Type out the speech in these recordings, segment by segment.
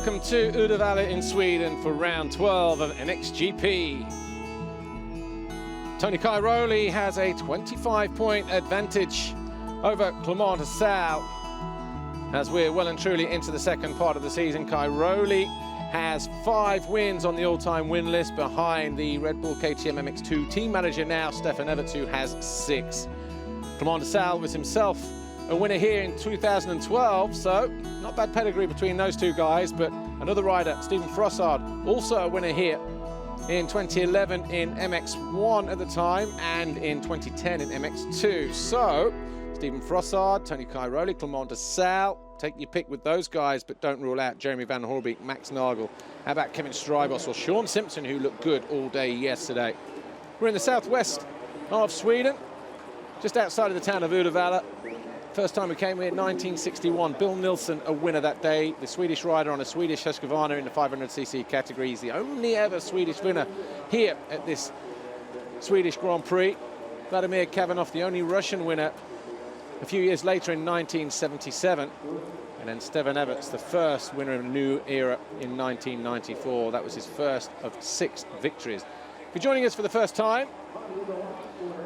Welcome to Uddevalla in Sweden for round 12 of MXGP. Tony Cairoli has a 25-point advantage over Clément de Sal. As we're well and truly into the second part of the season, Cairoli has 5 wins on the all-time win list behind the Red Bull KTM MX2 team manager now, Stefan Everts, who has 6. Clément de Sal was himself a winner here in 2012, so not bad pedigree between those two guys. But another rider, Stephen Frossard, also a winner here in 2011 in MX1 at the time, and in 2010 in MX2. So Stephen Frossard, Tony Cairoli, Clément de Sal, take your pick with those guys, but don't rule out Jeremy Van Horbeek, Max Nagel. How about Kevin Strybos or Sean Simpson, who looked good all day yesterday? We're in the southwest of Sweden, just outside of the town of Uddevalla. First time we came here in 1961. Bill Nilsson, a winner that day. The Swedish rider on a Swedish Husqvarna in the 500cc category. He's the only ever Swedish winner here at this Swedish Grand Prix. Vladimir Kavanov, the only Russian winner a few years later in 1977. And then Stefan Everts, the first winner of a new era in 1994. That was his first of 6 victories. If you're joining us for the first time,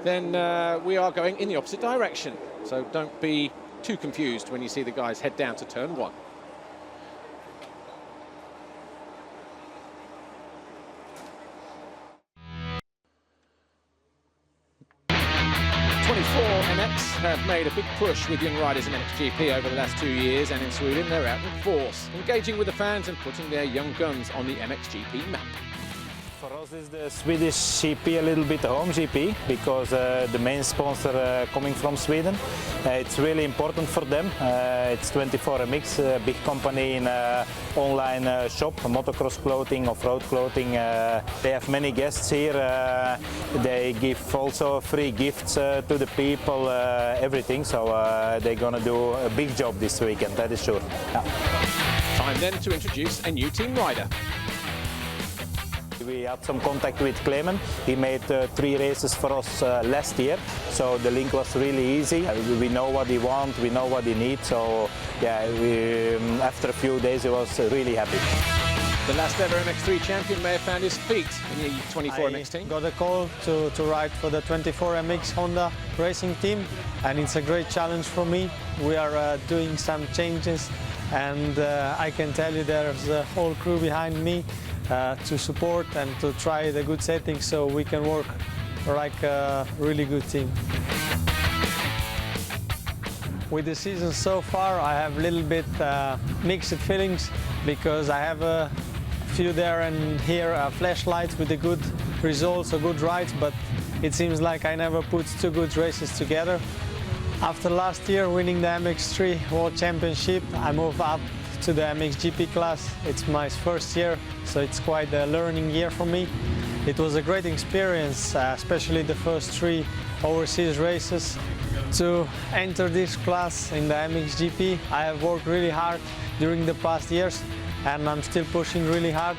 then we are going in the opposite direction. So don't be too confused when you see the guys head down to turn 1. MX have made a big push with young riders in MXGP over the last 2 years, and in Sweden they're out in force, engaging with the fans and putting their young guns on the MXGP map. For us is the Swedish GP a little bit a home GP, because the main sponsor coming from Sweden. It's really important for them. It's 24MX, a big company in online shop, motocross clothing, off-road clothing. They have many guests here. They give also free gifts to the people, everything. So they're gonna do a big job this weekend, that is sure. Yeah. Time then to introduce a new team rider. We had some contact with Clément. He made 3 races for us last year, so the link was really easy. We know what he wants, we know what he needs, so yeah, after a few days he was really happy. The last ever MX3 champion may have found his feet in the 24MX team. Got a call to ride for the 24MX Honda racing team, and it's a great challenge for me. We are doing some changes, and I can tell you there's a whole crew behind me to support and to try the good settings, so we can work like a really good team. With the season so far, I have a little bit mixed feelings, because I have a few there and here flashlights with the good results or good rides, but it seems like I never put 2 good races together. After last year winning the MX3 World Championship, I moved up to the MXGP class. It's my first year, so it's quite a learning year for me. It was a great experience, especially the first 3 overseas races. To enter this class in the MXGP, I have worked really hard during the past years, and I'm still pushing really hard,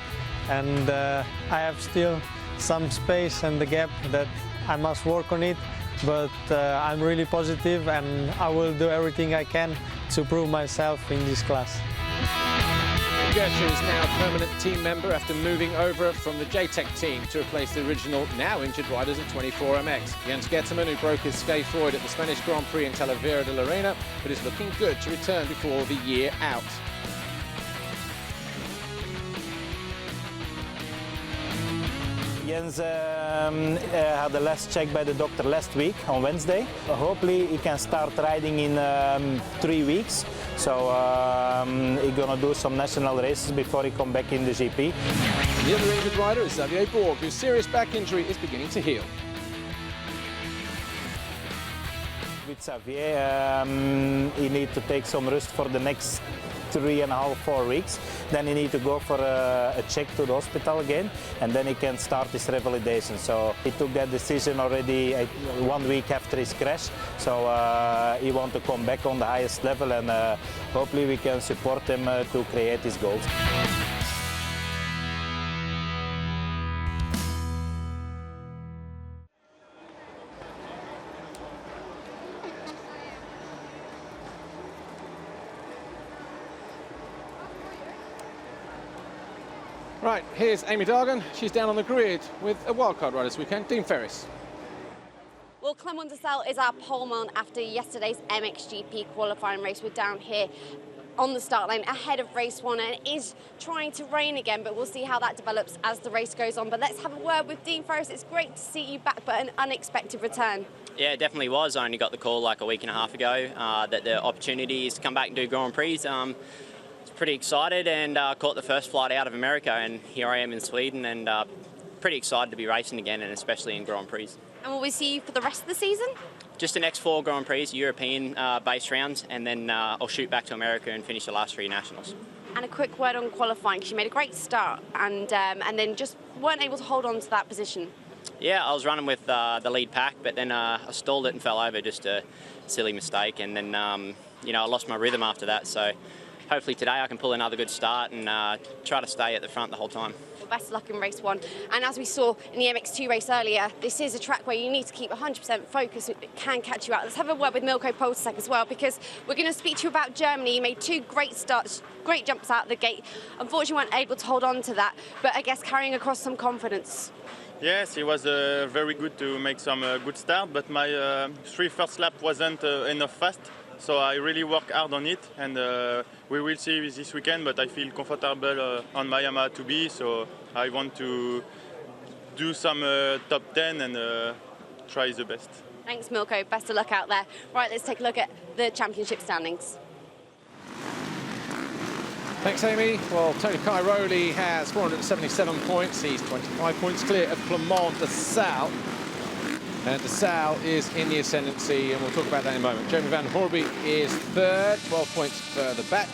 and I have still some space and the gap that I must work on it, but I'm really positive, and I will do everything I can to prove myself in this class. Gertje is now a permanent team member after moving over from the JTEC team to replace the original, now injured riders at 24MX. Jens Getterman, who broke his scaphoid at the Spanish Grand Prix in Talavera de la Reina, but is looking good to return before the year out. Jens had the last check by the doctor last week on Wednesday. Hopefully he can start riding in 3 weeks. So he's gonna do some national races before he come back in the GP. The other injured rider is Xavier Borg, whose serious back injury is beginning to heal. With Xavier, he needs to take some rest for the next 3.5–4 weeks. Then he needs to go for a check to the hospital again, and then he can start his revalidation. So he took that decision already 1 week after his crash. So he wants to come back on the highest level, and hopefully we can support him to create his goals. Right, here's Amy Dargan. She's down on the grid with a wildcard ride this weekend, Dean Ferris. Well, Clement de Sale is our poleman after yesterday's MXGP qualifying race. We're down here on the start line ahead of race one, and it is trying to rain again, but we'll see how that develops as the race goes on. But let's have a word with Dean Ferris. It's great to see you back, but an unexpected return. Yeah, it definitely was. I only got the call like a week and a half ago that the opportunity is to come back and do Grand Prix. I was pretty excited and caught the first flight out of America, and here I am in Sweden, and pretty excited to be racing again, and especially in Grand Prix. And will we see you for the rest of the season? Just the next 4 Grand Prix, European-based rounds, and then I'll shoot back to America and finish the last 3 nationals. And a quick word on qualifying, because you made a great start and then just weren't able to hold on to that position. Yeah, I was running with the lead pack, but then I stalled it and fell over, just a silly mistake, and then I lost my rhythm after that. So hopefully today I can pull another good start and try to stay at the front the whole time. Well, best of luck in race one. And as we saw in the MX2 race earlier, this is a track where you need to keep 100% focus. It can catch you out. Let's have a word with Milko Polsek as well, because we're going to speak to you about Germany. You made 2 great starts, great jumps out of the gate. Unfortunately, weren't able to hold on to that, but I guess carrying across some confidence. Yes, it was very good to make some good start, but my 3 first lap wasn't enough fast. So I really work hard on it, and we will see this weekend, but I feel comfortable on my Yamaha 2B, so I want to do some top 10 and try the best. Thanks, Milko. Best of luck out there. Right, let's take a look at the championship standings. Thanks, Amy. Well, Tony Cairoli has 477 points. He's 25 points clear of Clement de Sale. And de Sale is in the ascendancy, and we'll talk about that in a moment. Jeremy Van Hoorbeek is 3rd, 12 points further back.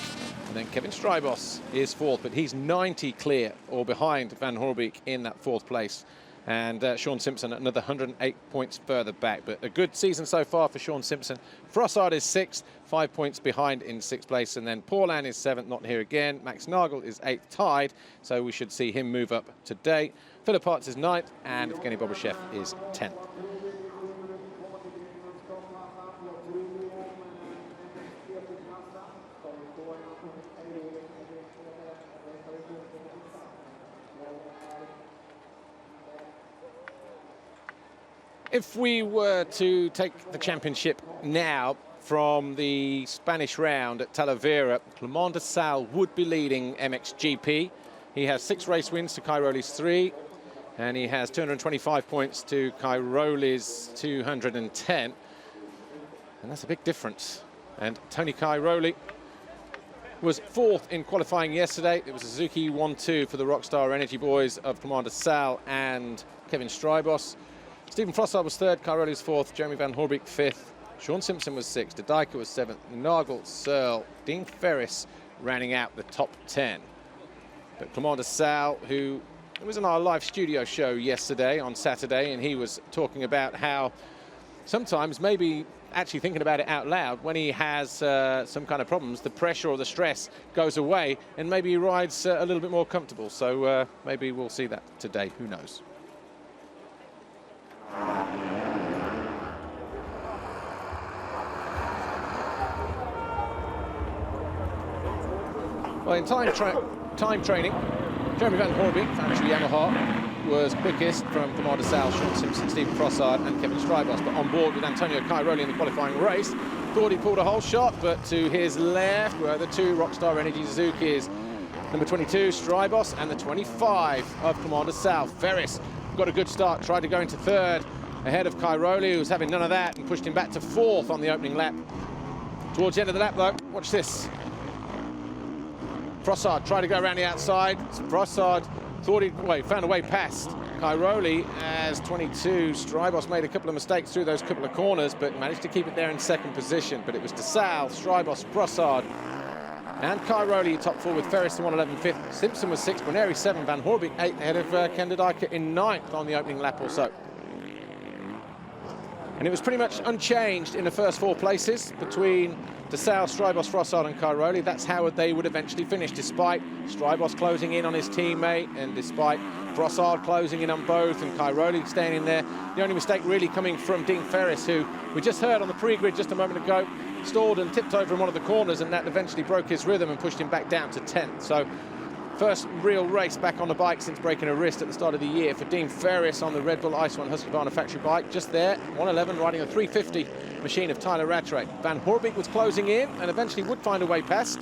And then Kevin Strybos is 4th, but he's 90 clear or behind Van Hoorbeek in that 4th place. And Sean Simpson another 108 points further back. But a good season so far for Sean Simpson. Frossard is 6th, 5 points behind in 6th place. And then Paulin is 7th, not here again. Max Nagel is 8th, tied. So we should see him move up today. Philip Hartz is 9th, and Evgeny Bobashev is 10th. If we were to take the championship now from the Spanish round at Talavera, Clement de Sale would be leading MXGP. He has 6 race wins to Cairoli's 3, and he has 225 points to Cairoli's 210. And that's a big difference. And Tony Cairoli was 4th in qualifying yesterday. It was a Suzuki 1-2 for the Rockstar Energy boys of Clement de Sale and Kevin Strybos. Stephen Frossard was 3rd, Cairoli was 4th, Jeremy Van Hoorbeek 5th, Sean Simpson was 6th, De Dijker was 7th, Nagel, Searle, Dean Ferris rounding out the top 10. But Clement de Sale, who was in our live studio show yesterday on Saturday, and he was talking about how sometimes, maybe actually thinking about it out loud, when he has some kind of problems, the pressure or the stress goes away, and maybe he rides a little bit more comfortable. So maybe we'll see that today, who knows. Well, in time training, Jeremy Van Hoorbeek, Factory Yamaha, was quickest from Clement de Sale, Sean Simpson, Stephen Frossard and Kevin Strybos, but on board with Antonio Cairoli in the qualifying race. Thought he pulled a whole shot, but to his left were the 2 Rockstar Energy Suzukis, number 22, Strybos, and the 25 of Clement de Sale. Ferris got a good start, tried to go into 3rd, ahead of Cairoli, who was having none of that, and pushed him back to 4th on the opening lap. Towards the end of the lap, though, watch this. Frossard tried to go around the outside. Frossard thought he found a way past Cairoli as 22. Strybos made a couple of mistakes through those couple of corners, but managed to keep it there in 2nd position. But it was de Sale, Strybos, Frossard, and Cairoli top 4 with Ferris in 111 5th. Simpson was 6th, Boneri 7th, Van Hoorbeek 8th, ahead of Ken de Dijker in 9th on the opening lap or so. And it was pretty much unchanged in the first 4 places between de Sale, Strybos, Frossard and Cairoli. That's how they would eventually finish, despite Strybos closing in on his teammate and despite Frossard closing in on both and Cairoli staying in there. The only mistake really coming from Dean Ferris, who we just heard on the pre-grid just a moment ago, stalled and tipped over in one of the corners, and that eventually broke his rhythm and pushed him back down to 10th. So First real race back on the bike since breaking a wrist at the start of the year for Dean Ferris on the Red Bull Ice One Husqvarna factory bike. Just there, 111, riding a 350 machine of Tyler Rattray. Van Hoorbeek was closing in and eventually would find a way past,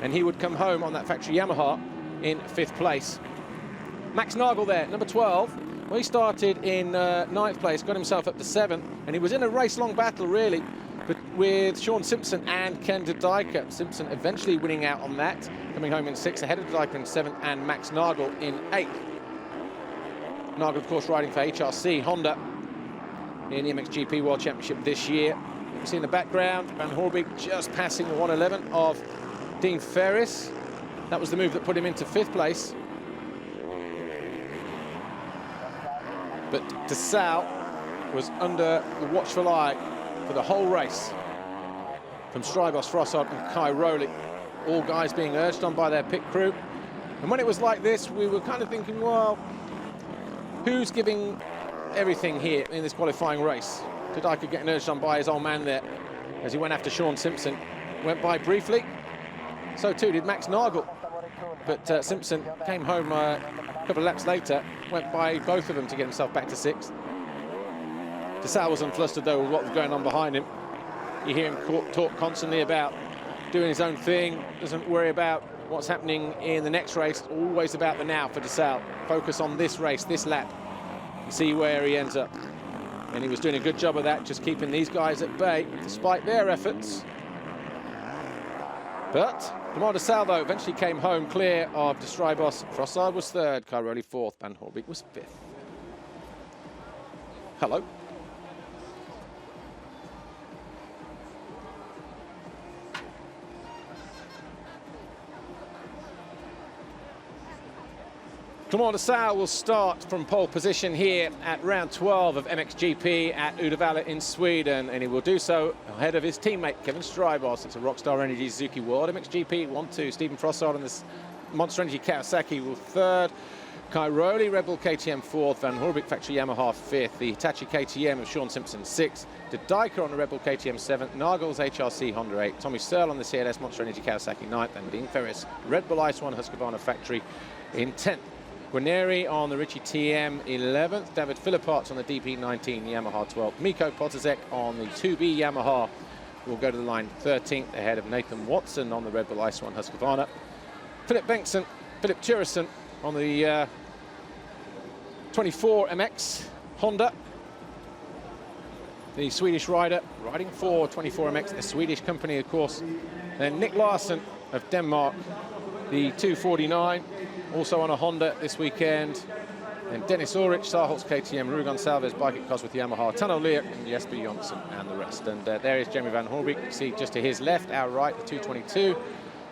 and he would come home on that factory Yamaha in 5th place. Max Nagel there, number 12. Well, he started in 9th place, got himself up to 7th, and he was in a race-long battle, really, but with Sean Simpson and Ken de Dijker. Simpson eventually winning out on that, coming home in 6th, ahead of de Dijker in 7th, and Max Nagel in 8th. Nagel, of course, riding for HRC Honda in the MXGP World Championship this year. You see in the background, Van Hoorbeek just passing the 111 of Dean Ferris. That was the move that put him into 5th place. But de Salle was under the watchful eye for the whole race from Strybos, Frossard and Kai Rowley, all guys being urged on by their pit crew. And when it was like this, we were kind of thinking, well, who's giving everything here in this qualifying race? De Dijker getting urged on by his old man there as he went after Sean Simpson. Went by briefly, so too did Max Nagel. But Simpson came home a couple of laps later, went by both of them to get himself back to 6th. De Salle was unflustered though with what was going on behind him. You hear him talk constantly about doing his own thing, doesn't worry about what's happening in the next race, always about the now for de Salle. Focus on this race, this lap, and see where he ends up. And he was doing a good job of that, just keeping these guys at bay, despite their efforts. But Clément de Salle, though, eventually came home clear of de Strybos. Frossard was 3rd, Kai Rowley 4th, Van Hoorbeek was 5th. Hello. Clément de Salle will start from pole position here at round 12 of MXGP at Uddevalla in Sweden, and he will do so ahead of his teammate Kevin Strybos. It's a Rockstar Energy Suzuki World MXGP 1-2. Stephen Frossard on this Monster Energy Kawasaki will 3rd. Kai Rowley, Red Bull KTM 4th. Van Hoorbeek Factory Yamaha 5th. The Hitachi KTM of Sean Simpson 6th. De Dijker on the Red Bull KTM 7th. Nagel's HRC Honda 8th. Tommy Searle on the CLS Monster Energy Kawasaki 9th. And Dean Ferris, Red Bull Ice One Husqvarna Factory in 10th. Guarneri on the Ritchie TM 11th, David Philipparts on the DP19 Yamaha 12th, Mikko Potacek on the 2B Yamaha will go to the line 13th, ahead of Nathan Watson on the Red Bull Ice One Husqvarna. Philip Bengtsson, Philip Turesen on the 24 MX Honda, the Swedish rider riding for 24 MX, a Swedish company of course. Then Nick Larsen of Denmark, the 249, also on a Honda this weekend. And Dennis Ulrich, Sarholtz KTM, Rue Gonsalves, Bike at Cosworth Yamaha, Tano Lear, and Jesper Jonsson, and the rest. And there is Jeremy Van Hoorbeek. You can see just to his left, our right, the 222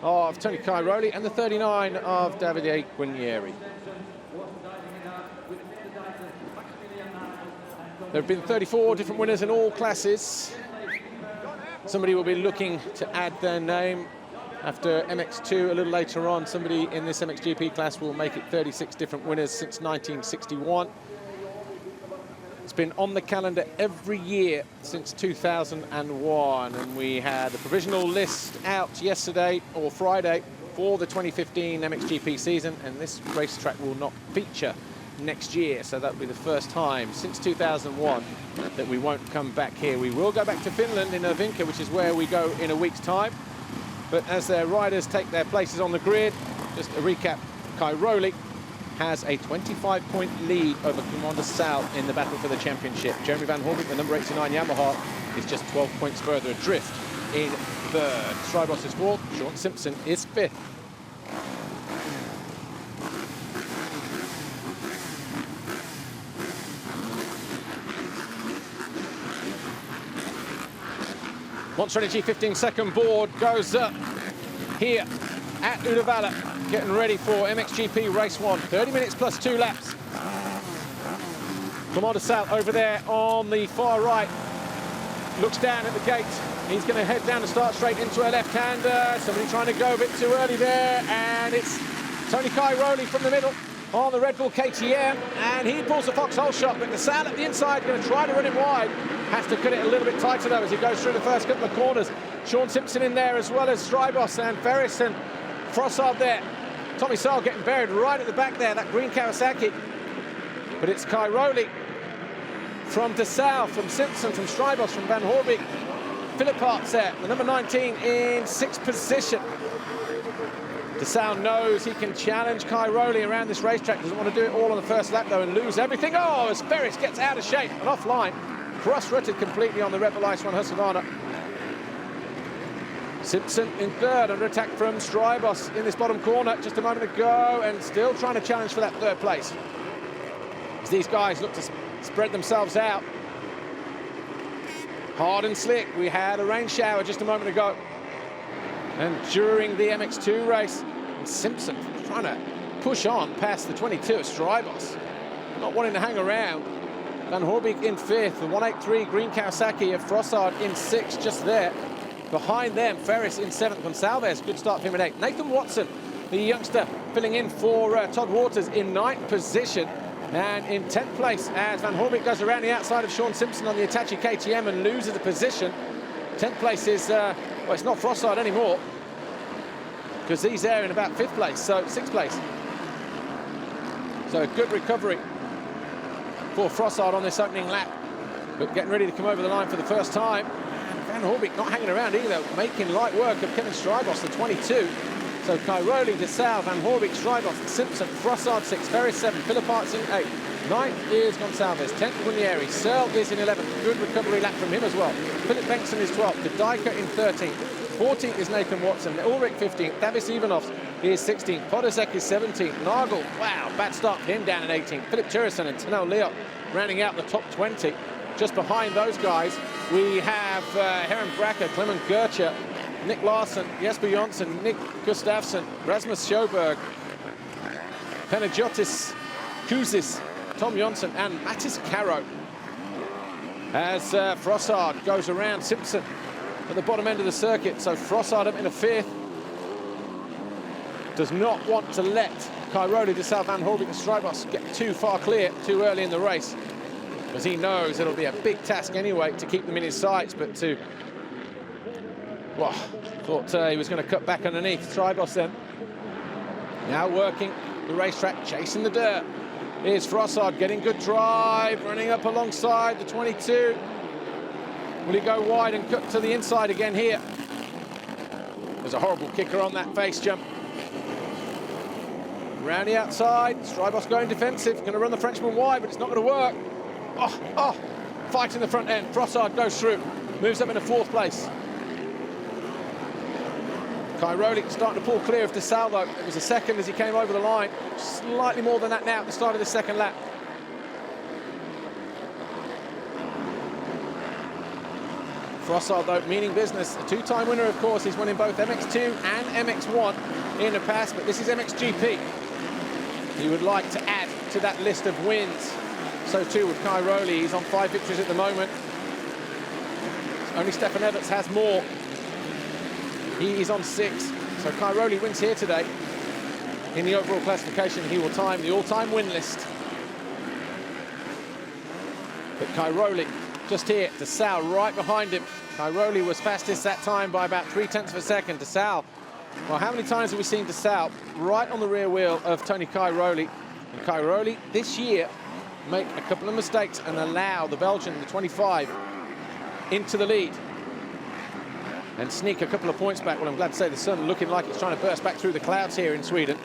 of Tony Kai Rowley, and the 39 of Davide Guarneri. There have been 34 different winners in all classes. Somebody will be looking to add their name after MX2 a little later on. Somebody in this MXGP class will make it 36 different winners since 1961. It's been on the calendar every year since 2001, and we had the provisional list out yesterday or Friday for the 2015 MXGP season, and this racetrack will not feature next year, so that'll be the first time since 2001 that we won't come back here. We will go back to Finland in Ervinka, which is where we go in a week's time. But as their riders take their places on the grid, just a recap, Kai Rowley has a 25-point lead over Clément de Salle in the battle for the championship. Jeremy Van Hoorbeek, the number 89 Yamaha, is just 12 points further adrift in 3rd. Strybos is 4th, Sean Simpson is 5th. Monster Energy 15-second board goes up here at Uddevalla, getting ready for MXGP Race 1. 30 minutes plus 2 laps. Clément de Salle over there on the far right. Looks down at the gate. He's going to head down the start straight into a left-hander. Somebody trying to go a bit too early there, and it's Tony Kai Rowley from the middle on the Red Bull KTM, and he pulls a foxhole shot, but de Salle at the inside going to try to run him wide. Has to cut it a little bit tighter though as he goes through the first couple of corners. Sean Simpson in there as well as Strybos and Ferris and Frossard there Tommy Searle getting buried right at the back there, that green Kawasaki. But it's Cairoli from DeSalle, from Simpson, from Strybos, from Van Hoorbeek. Philip Hart's there, the number 19 in 6th position. DeSalle knows he can challenge Cairoli around this racetrack. Doesn't want to do it all on the first lap, though, and lose everything. Oh, as Ferris gets out of shape and offline. Cross-rutted completely on the Red Bull Ice One Husqvarna. Simpson in third, under attack from Strybos in this bottom corner just a moment ago, and still trying to challenge for that third place. As these guys look to spread themselves out. Hard and slick. We had a rain shower just a moment ago. And during the MX2 race, and Simpson trying to push on past the 22 of Strybos, not wanting to hang around. Van Hoorbeek in 5th, the 183 green Kawasaki of Frossard in 6th, just there. Behind them, Ferris in 7th, Gonçalves, good start for him in 8th. Nathan Watson, the youngster, filling in for Todd Waters in 9th position. And in 10th place, as Van Hoorbeek goes around the outside of Sean Simpson on the Hitachi KTM and loses the position. 10th place is, well, it's not Frossard anymore, because he's there in about 5th place, so 6th place. So a good recovery for Frossard on this opening lap, but getting ready to come over the line for the first time. And Van Hoorbeek not hanging around either, making light work of Kevin Strybos, the 22. So Cairoli, DeSalle, Van Hoorbeek, Strybos, Simpson, Frossard 6, Ferris 7, Philip Hart's in 8. 9th is Gonçalves, 10th Guarnieri, Searle is in 11th, good recovery lap from him as well. Philip Bengtson is 12th, Kadajka in 13th, 14th is Nathan Watson, Ulrich 15th, Davis Ivanovs is 16th, Podosek is 17th, Nagel, wow, bad start for him down at 18th, Philip Turison and Tanel Leot rounding out the top 20. Just behind those guys, we have Heron Bracker, Clement Gertcher, Nick Larson, Jesper Jonsson, Nick Gustafsson, Rasmus Sjoberg, Panagiotis Kuzis, Tom Jonsson and Mattis Caro. As Frossard goes around Simpson at the bottom end of the circuit. So Frossard up in a 5th. Does not want to let Cairoli, DeSalle, Van Hoorbeek and Strybos get too far clear too early in the race, because he knows it'll be a big task anyway to keep them in his sights, but to... Well, thought he was going to cut back underneath Strybos then. Now working the racetrack, chasing the dirt. Here's Frossard getting good drive, running up alongside the 22. Will he go wide and cut to the inside again here? There's a horrible kicker on that face jump. Round the outside, Strybos going defensive, going to run the Frenchman wide, but it's not going to work. Oh, fight in the front end. Frossard goes through, moves up into 4th place. Cairoli starting to pull clear of DeSalle, though. It was a second as he came over the line. Slightly more than that now at the start of the second lap. Frossard, though, meaning business. A 2-time winner, of course. He's won in both MX2 and MX1 in the past, but this is MXGP. He would like to add to that list of wins. So too with Cairoli. He's on 5 victories at the moment. Only Stefan Everts has more. He is on 6. So Cairoli wins here today. In the overall classification, he will time the all-time win list. But Cairoli just here, DeSalle right behind him. Cairoli was fastest that time by about 0.3 of a second. DeSalle, well, how many times have we seen DeSalle right on the rear wheel of Tony Cairoli? And Cairoli this year make a couple of mistakes and allow the Belgian, the 25, into the lead and sneak a couple of points back. Well, I'm glad to say the sun looking like it's trying to burst back through the clouds here in Sweden.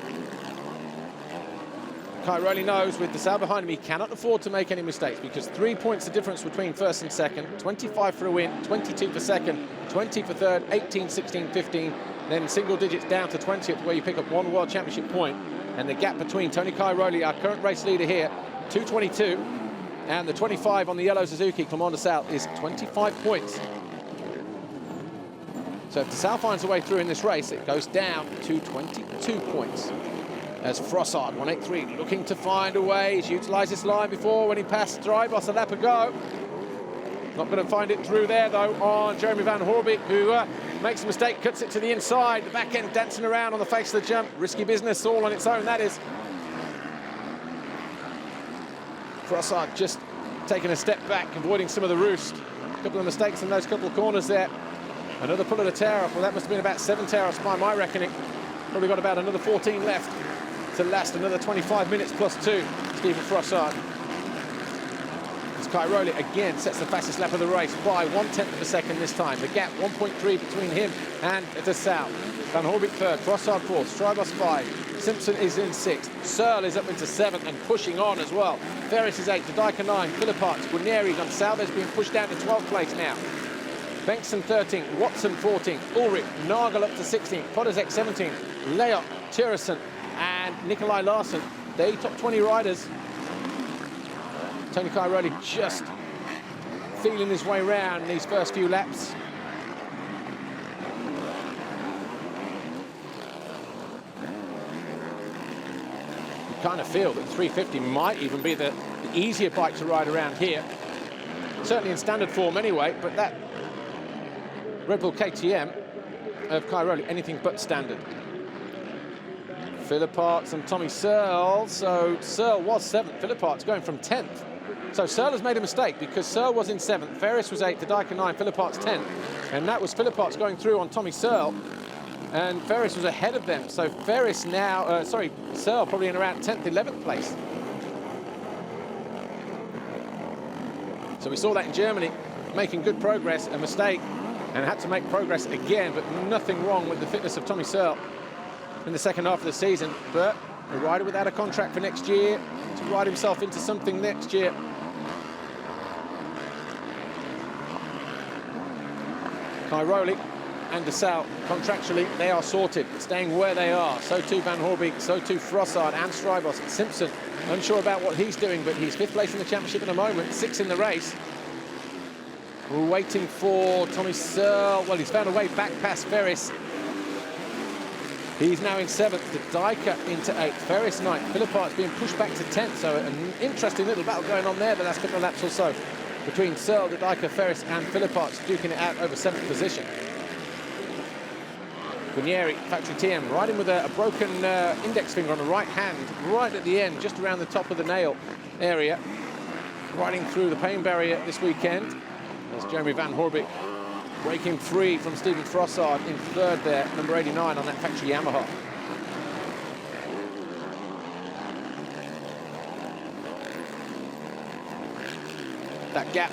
Cairoli knows with DeSalle behind him, he cannot afford to make any mistakes, because 3 points the difference between first and second, 25 for a win, 22 for second, 20 for third, 18, 16, 15, then single digits down to 20th, where you pick up 1 World Championship point. And the gap between Tony Cairoli, our current race leader here, 222, and the 25 on the yellow Suzuki, Clement DeSalle, is 25 points. So if DeSalle finds a way through in this race, it goes down to 22 points. As Frossard, 183, looking to find a way. He's utilised this line before when he passed Strybos a lap ago. Not going to find it through there, though, on Jeremy Van Hoorbeek, who makes a mistake, cuts it to the inside. The back end dancing around on the face of the jump. Risky business all on its own, that is. Frossard just taking a step back, avoiding some of the roost. A couple of mistakes in those couple of corners there. Another pull of the tear off. Well, that must have been about 7 tear offs by my reckoning. Probably got about another 14 left to last another 25 minutes plus 2. Stephen Frossard. As Cairoli again sets the fastest lap of the race by 1/10 of a second this time. The gap 1.3 between him and De Sal. Van Horbik third, Frossard fourth, Strybos 5. Simpson is in 6th. Searle is up into 7th and pushing on as well. Ferris is 8th, De Dijker 9th, Philipparts, Guarnieri, Gonçalves being pushed down to 12th place now. Bengtson 13th, Watson 14th, Ulrich, Nagel up to 16th, Podolzek 17th, Leot, Tyrresen and Nikolai Larsen. They top 20 riders. Tony Cairoli just feeling his way round in these first few laps. You kind of feel that the 350 might even be the easier bike to ride around here. Certainly in standard form anyway, but that Red Bull KTM of Cairoli, anything but standard. Philipparts and Tommy Searle. So Searle was 7th, Philipparts going from 10th. So Searle has made a mistake because Searle was in 7th, Ferris was 8th, De Dijker 9, Philipparts 10th. And that was Philipparts going through on Tommy Searle. And Ferris was ahead of them. So Ferris now, Searle probably in around 10th, 11th place. So we saw that in Germany, making good progress, a mistake, and had to make progress again, but nothing wrong with the fitness of Tommy Searle in the second half of the season. But a rider without a contract for next year, to ride himself into something next year. Cairoli and De Sal, contractually, they are sorted, staying where they are. So too Van Horbik, so too Frossard and Strybos. Simpson, unsure about what he's doing, but he's 5th place in the championship at the moment, 6th in the race. We're waiting for Tommy Searle. Well, he's found a way back past Ferris. He's now in 7th. De Dijker into 8th. Ferris 9th. Philipparts being pushed back to 10th. So an interesting little battle going on there the last couple of laps or so between Searle, De Dijker, Ferris and Philipparts, duking it out over 7th position. Guarnieri, factory TM, riding with a broken index finger on the right hand, right at the end, just around the top of the nail area. Riding through the pain barrier this weekend. There's Jeremy Van Horbik breaking free from Stephen Frossard in 3rd there, number 89 on that factory Yamaha. That gap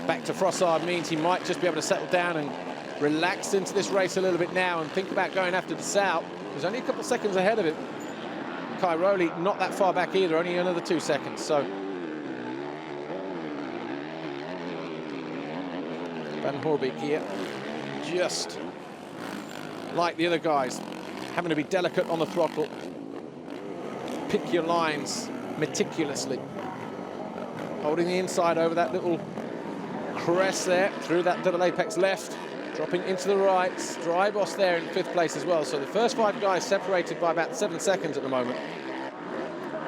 back to Frossard means he might just be able to settle down and relax into this race a little bit now and think about going after De Sal. There's only a couple seconds ahead of him. Cairoli not that far back either, only another 2 seconds. So Van Horbik here, just like the other guys, having to be delicate on the throttle. Pick your lines meticulously. Holding the inside over that little crest there, through that double apex left, dropping into the right. Strybos there in 5th place as well. So the first 5 guys separated by about 7 seconds at the moment.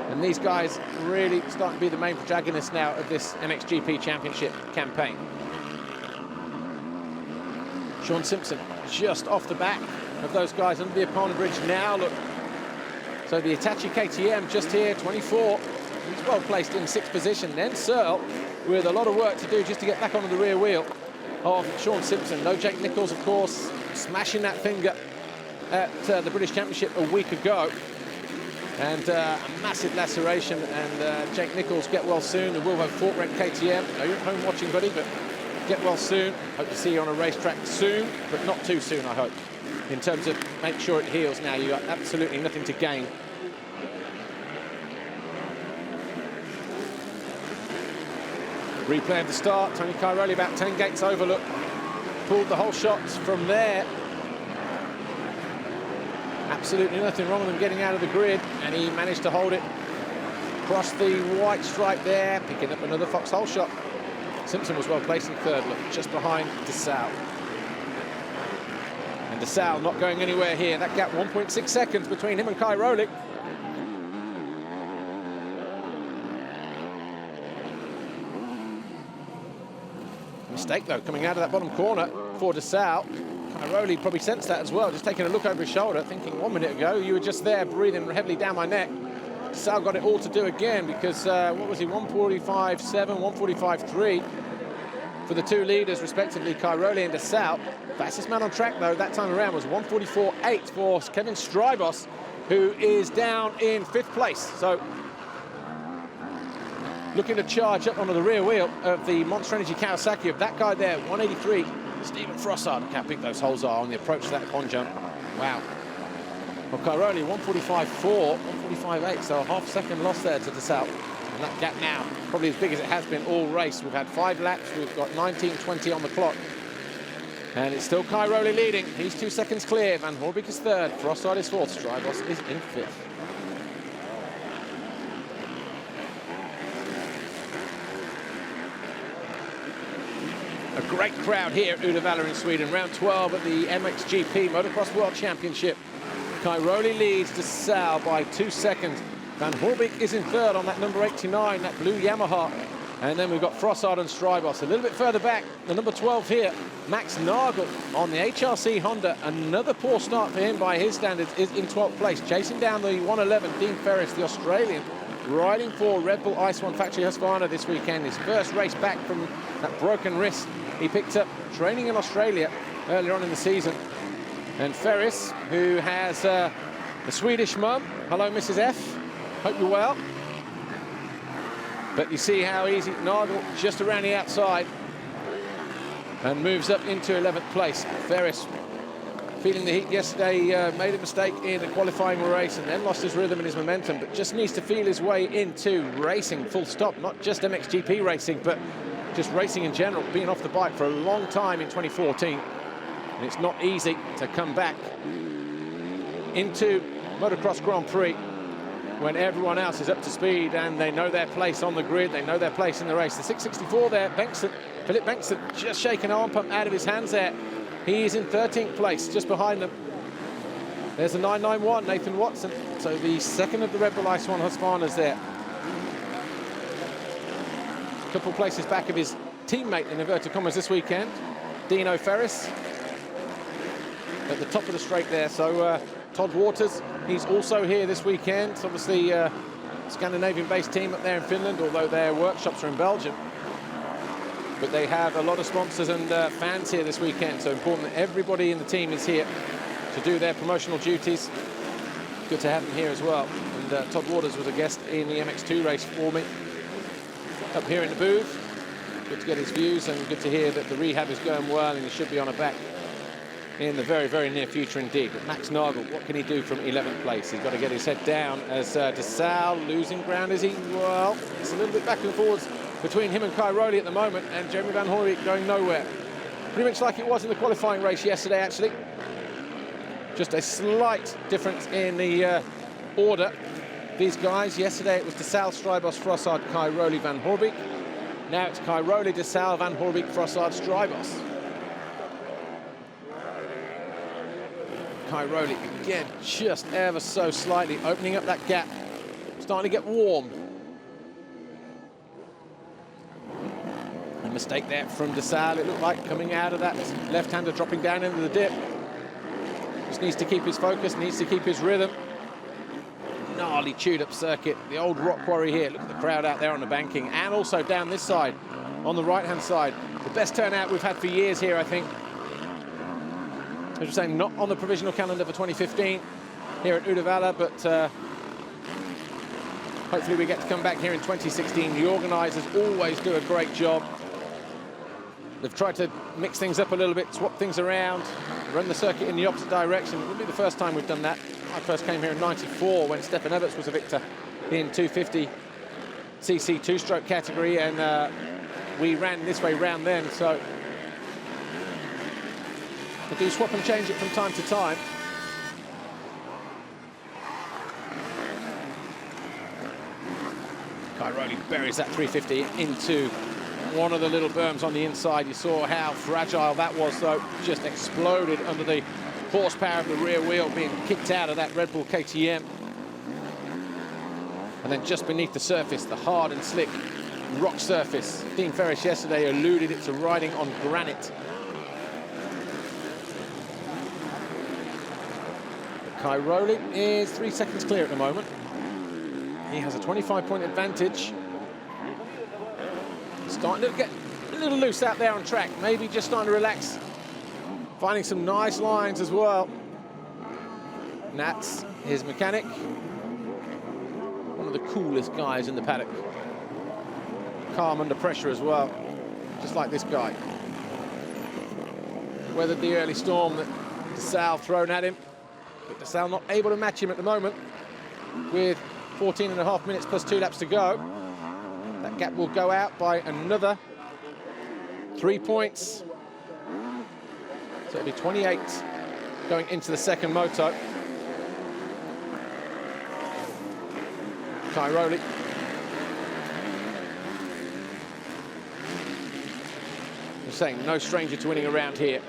And these guys really starting to be the main protagonists now of this MXGP Championship campaign. Sean Simpson just off the back of those guys under the Apana Bridge now, look. So the Hitachi KTM just here, 24. He's well placed in 6th position. Then Searle with a lot of work to do just to get back onto the rear wheel of Sean Simpson. No Jake Nichols, of course, smashing that finger at the British Championship a week ago. And a massive laceration, and Jake Nichols, get well soon. The Wilvo Fortrek KTM. Are you at home watching, buddy? But get well soon. Hope to see you on a racetrack soon, but not too soon, I hope. In terms of make sure it heals now, you've got absolutely nothing to gain. Replay of the start. Tony Cairoli about 10 gates over, look. Pulled the whole shot from there. Absolutely nothing wrong with him getting out of the grid, and he managed to hold it across the white stripe there, picking up another foxhole shot. Simpson was well placed in 3rd, look, just behind De Sal. And De Sal not going anywhere here. That gap 1.6 seconds between him and Cairoli. Mistake though, coming out of that bottom corner for De Sal. Cairoli probably sensed that as well, just taking a look over his shoulder, thinking 1 minute ago, you were just there breathing heavily down my neck. De Sal got it all to do again because, what was he, 145.7, 145.3 for the two leaders, respectively, Cairoli and DeSalle. Fastest man on track, though, that time around was 1:44.8 for Kevin Strybos, who is down in 5th place. So looking to charge up onto the rear wheel of the Monster Energy Kawasaki of that guy there, 183, Stephen Frossard. Look how big those holes are on the approach to that pond jump. Wow. Well, Cairoli, 1:45.4, 1:45.8, so a half-second loss there to DeSalle. And that gap now, probably as big as it has been all race. We've had 5 laps, we've got 19:20 on the clock. And it's still Cairoli leading. He's 2 seconds clear. Van Hoorbeek is 3rd, Frossard is 4th, Strybos is in 5th. A great crowd here at Uddevalla in Sweden. Round 12 at the MXGP Motocross World Championship. Cairoli leads DeSalle by 2 seconds. Van Hoorbeek is in 3rd on that number 89, that blue Yamaha. And then we've got Frossard and Strybos. A little bit further back, the number 12 here, Max Nagel on the HRC Honda. Another poor start for him by his standards, is in 12th place. Chasing down the 111, Dean Ferris, the Australian, riding for Red Bull Ice One Factory Husqvarna this weekend. His first race back from that broken wrist he picked up training in Australia earlier on in the season. And Ferris, who has a Swedish mum. Hello, Mrs. F. Hope you're well. But you see how easy Nagel just around the outside and moves up into 11th place. Ferris, feeling the heat yesterday, made a mistake in the qualifying race and then lost his rhythm and his momentum, but just needs to feel his way into racing full stop, not just MXGP racing, but just racing in general, being off the bike for a long time in 2014. And it's not easy to come back into Motocross Grand Prix when everyone else is up to speed and they know their place on the grid, they know their place in the race. The 664 there, Bengtson, Philip Bengtson, just shaking an arm pump out of his hands there. He is in 13th place, just behind them. There's a 991, Nathan Watson. So the second of the Red Bull Ice One Husqvarnas there. A couple places back of his teammate in inverted commas this weekend, Dino Ferris, at the top of the straight there. So Todd Waters, he's also here this weekend. It's obviously a Scandinavian-based team up there in Finland, although their workshops are in Belgium. But they have a lot of sponsors and fans here this weekend, so important that everybody in the team is here to do their promotional duties. Good to have them here as well. And Todd Waters was a guest in the MX2 race for me up here in the booth. Good to get his views and good to hear that the rehab is going well and he should be on a back in the very, very near future indeed. But Max Nagel, what can he do from 11th place? He's got to get his head down as DeSalle losing ground. Is he? Well, it's a little bit back and forwards between him and Cairoli at the moment, and Jeremy Van Hoorbeek going nowhere. Pretty much like it was in the qualifying race yesterday, actually. Just a slight difference in the order. These guys, yesterday it was DeSalle, Strybos, Frossard, Cairoli, Van Hoorbeek. Now it's Cairoli, DeSalle, Van Hoorbeek, Frossard, Strybos. Cairoli, again, just ever so slightly opening up that gap. Starting to get warm. A mistake there from DeSalle, it looked like, coming out of that left-hander, dropping down into the dip. Just needs to keep his focus, needs to keep his rhythm. Gnarly chewed-up circuit, the old rock quarry here. Look at the crowd out there on the banking, and also down this side, on the right-hand side. The best turnout we've had for years here, I think. As we're saying, not on the provisional calendar for 2015 here at Uddevalla, but hopefully we get to come back here in 2016. The organisers always do a great job. They've tried to mix things up a little bit, swap things around, run the circuit in the opposite direction. It wouldn't be the first time we've done that. I first came here in '94 when Stefan Everts was a victor in 250cc two-stroke category, and we ran this way round then, so they do swap and change it from time to time. Cairoli buries that 350 into one of the little berms on the inside. You saw how fragile that was, though. Just exploded under the horsepower of the rear wheel being kicked out of that Red Bull KTM. And then just beneath the surface, the hard and slick rock surface. Dean Ferris yesterday alluded it to riding on granite. Cairoli is 3 seconds clear at the moment. He has a 25-point advantage. Starting to get a little loose out there on track. Maybe just starting to relax. Finding some nice lines as well. Nats, his mechanic. One of the coolest guys in the paddock. Calm under pressure as well, just like this guy. Weathered the early storm that DeSalle thrown at him, but DeSalle not able to match him at the moment with 14.5 minutes plus 2 laps to go. That gap will go out by another 3 points. So it'll be 28 going into the second moto. Cairoli. Just saying, no stranger to winning around here.